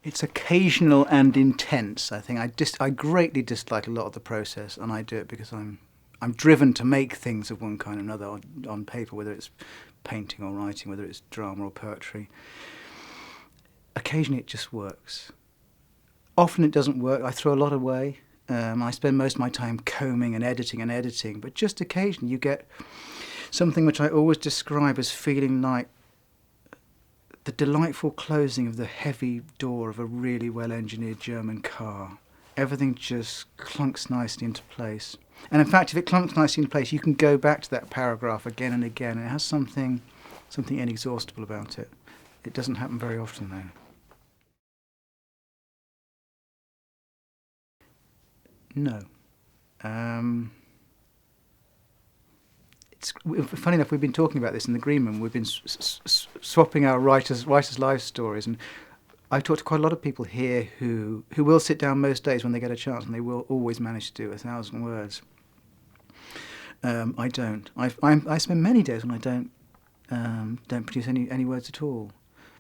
It's occasional and intense. I think I greatly dislike a lot of the process, and I do it because I'm driven to make things of one kind or another on paper, whether it's painting or writing, whether it's drama or poetry. Occasionally it just works. Often it doesn't work. I throw a lot away. I spend most of my time combing and editing, but just occasionally you get something which I always describe as feeling like the delightful closing of the heavy door of a really well-engineered German car. Everything just clunks nicely into place. And in fact, if it clunks nicely into place, you can go back to that paragraph again and again. It has something inexhaustible about it. It doesn't happen very often, though. No. It's funny enough, we've been talking about this in the green room. We've been swapping our writers' life stories, and I've talked to quite a lot of people here who will sit down most days when they get a chance, and they will always manage to do 1,000 words. I don't. I spend many days when I don't produce any words at all.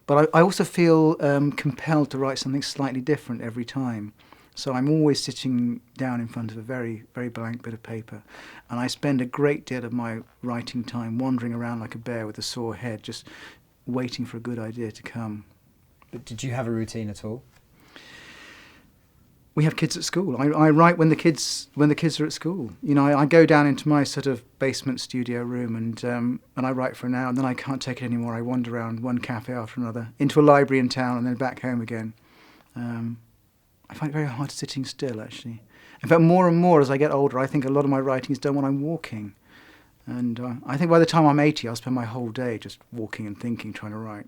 But I also feel compelled to write something slightly different every time. So I'm always sitting down in front of a very, very blank bit of paper, and I spend a great deal of my writing time wandering around like a bear with a sore head, just waiting for a good idea to come. But did you have a routine at all? We have kids at school. I write when the kids are at school. You know, I go down into my sort of basement studio room and I write for an hour, and then I can't take it anymore. I wander around one cafe after another, into a library in town, and then back home again. I find it very hard sitting still, actually. In fact, more and more as I get older, I think a lot of my writing is done when I'm walking. And I think by the time I'm 80, I'll spend my whole day just walking and thinking, trying to write.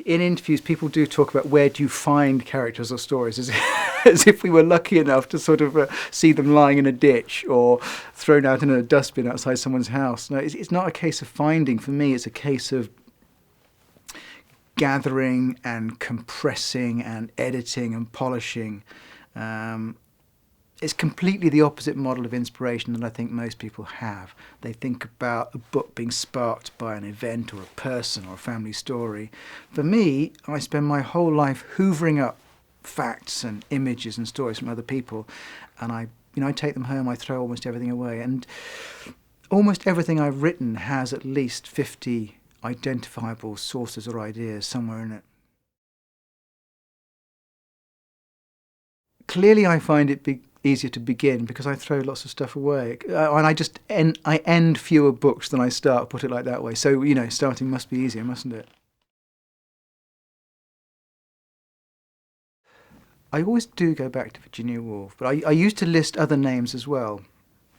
In interviews, people do talk about where do you find characters or stories, as if we were lucky enough to sort of see them lying in a ditch or thrown out in a dustbin outside someone's house. No, it's not a case of finding. For me, it's a case of gathering and compressing and editing and polishing. It's completely the opposite model of inspiration that I think most people have. They think about a book being sparked by an event or a person or a family story. For me, I spend my whole life hoovering up facts and images and stories from other people, and I take them home. I throw almost everything away, and almost everything I've written has at least 50 identifiable sources or ideas somewhere in it. Clearly I find it easier to begin because I throw lots of stuff away, and I end fewer books than I start, put it like that way. So, you know, starting must be easier, mustn't it? I always do go back to Virginia Woolf, but I used to list other names as well.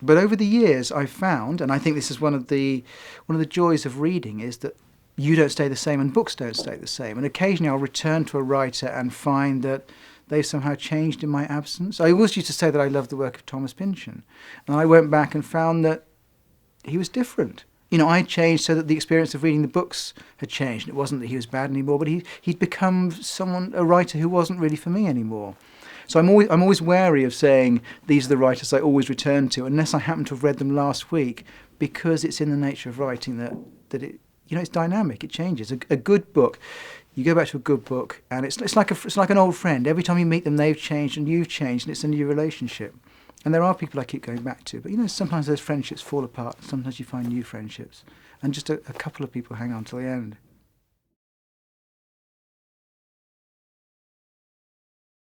But over the years, I've found, and I think this is one of the joys of reading, is that you don't stay the same and books don't stay the same. And occasionally I'll return to a writer and find that they've somehow changed in my absence. I always used to say that I loved the work of Thomas Pynchon, and I went back and found that he was different. You know, I changed so that the experience of reading the books had changed. It wasn't that he was bad anymore, but he'd become a writer who wasn't really for me anymore. So I'm always wary of saying these are the writers I always return to, unless I happen to have read them last week, because it's in the nature of writing that it, you know, it's dynamic. It changes. A good book, you go back to a good book, and it's like an old friend. Every time you meet them, they've changed and you've changed, and it's a new relationship. And there are people I keep going back to, but you know, sometimes those friendships fall apart. Sometimes you find new friendships, and just a couple of people hang on till the end.